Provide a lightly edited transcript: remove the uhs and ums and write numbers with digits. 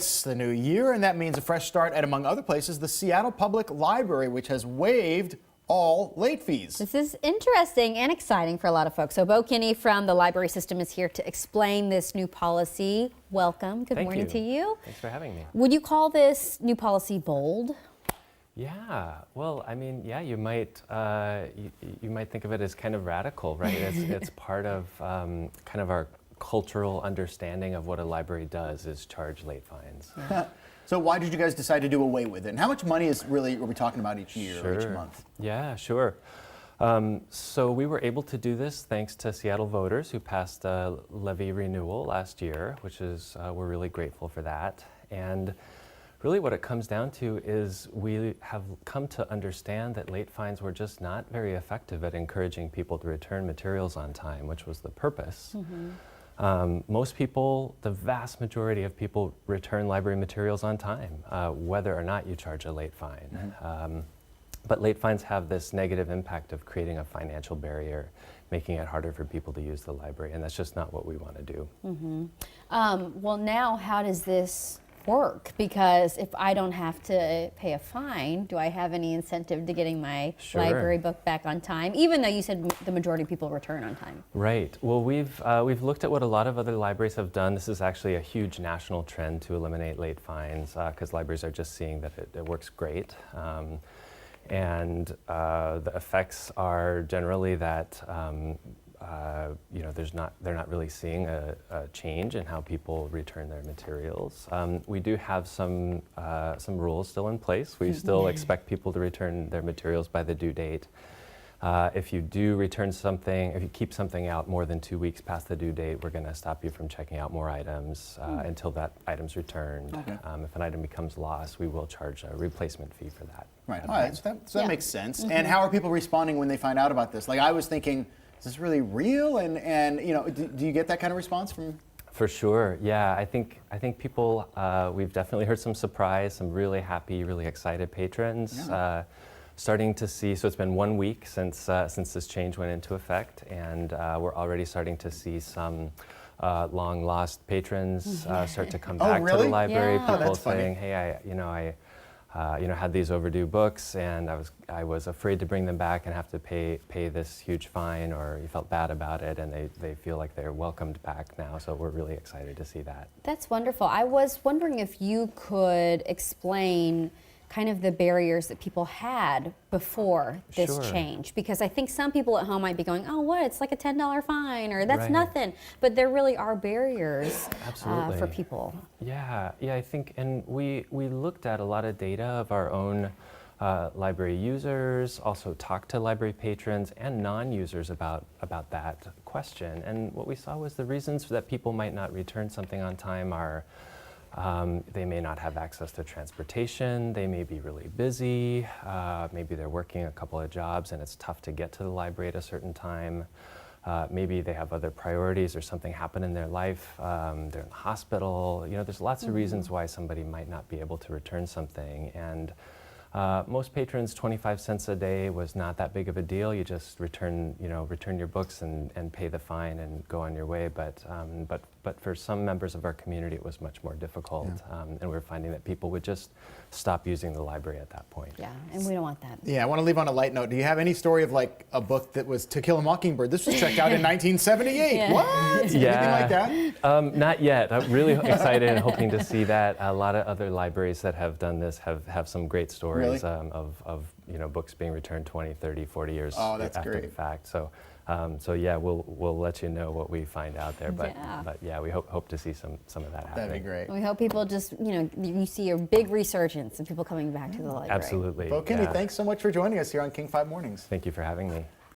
It's the new year, and that means a fresh start at, among other places, the Seattle Public Library, which has waived all late fees. This is interesting and exciting for a lot of folks. So Bo Kinney from the library system is here to explain this new policy. Welcome. Good morning to you. Thanks for having me. Would you call this new policy bold? Yeah, well, I mean, yeah, you might think of it as kind of radical, right? It's part of kind of our cultural understanding of what a library does is charge late fines. Yeah. So why did you guys decide to do away with it? And how much money are we talking about each year or each month? Yeah, sure. So we were able to do this thanks to Seattle voters who passed a levy renewal last year, which is, we're really grateful for that. And really what it comes down to is we have come to understand that late fines were just not very effective at encouraging people to return materials on time, which was the purpose. Mm-hmm. Most people, the vast majority of people, return library materials on time, whether or not you charge a late fine. Mm-hmm. But late fines have this negative impact of creating a financial barrier, making it harder for people to use the library, and that's just not what we want to do. Mm-hmm. Well, now how does this work? Because if I don't have to pay a fine, do I have any incentive to getting my library book back on time, even though you said the majority of people return on time? Right. Well, we've looked at what a lot of other libraries have done. This is actually a huge national trend to eliminate late fines because libraries are just seeing that it works great. And the effects are generally that they're not really seeing a change in how people return their materials. We do have some rules still in place. We still expect people to return their materials by the due date. If you do return something, if you keep something out more than 2 weeks past the due date, we're going to stop you from checking out more items until that item's returned. Okay. If an item becomes lost, we will charge a replacement fee for that. Right. All right. So that makes sense. Mm-hmm. And how are people responding when they find out about this? Like, I was thinking, is this really real? And you know, do you get that kind of response from? For sure, yeah. I think people. We've definitely heard some surprise, some really happy, really excited patrons. Yeah. Starting to see. So it's been 1 week since this change went into effect, and we're already starting to see some long lost patrons start to come back to the library. Yeah. People saying, "Hey, I had these overdue books, and I was afraid to bring them back and have to pay this huge fine, or you felt bad about it," and they feel like they're welcomed back now. So we're really excited to see that. That's wonderful. I was wondering if you could explain kind of the barriers that people had before this change, because I think some people at home might be going, "Oh, what? It's like a $10 fine, or that's nothing." But there really are barriers for people. Yeah, I think, and we looked at a lot of data of our own library users, also talked to library patrons and non-users about that question. And what we saw was the reasons that people might not return something on time are they may not have access to transportation, they may be really busy, maybe they're working a couple of jobs and it's tough to get to the library at a certain time. Maybe they have other priorities or something happened in their life, they're in the hospital. You know, there's lots of reasons why somebody might not be able to return something. And most patrons, 25 cents a day was not that big of a deal. You just return your books and pay the fine and go on your way. But for some members of our community, it was much more difficult. Yeah. And we're finding that people would just stop using the library at that point. Yeah, and we don't want that. Yeah, I want to leave on a light note. Do you have any story of like a book that was To Kill a Mockingbird? This was checked out in 1978. Yeah. What? Yeah. Anything like that? Not yet. I'm really excited and hoping to see that. A lot of other libraries that have done this have some great stories. Really? Of books being returned 20, 30, 40 years after the fact. So yeah, we'll let you know what we find out there. But yeah, we hope to see some of that happening. That'd be great. We hope people just you see a big resurgence and people coming back to the library. Absolutely. Bo Kinney, thanks so much for joining us here on King 5 Mornings. Thank you for having me.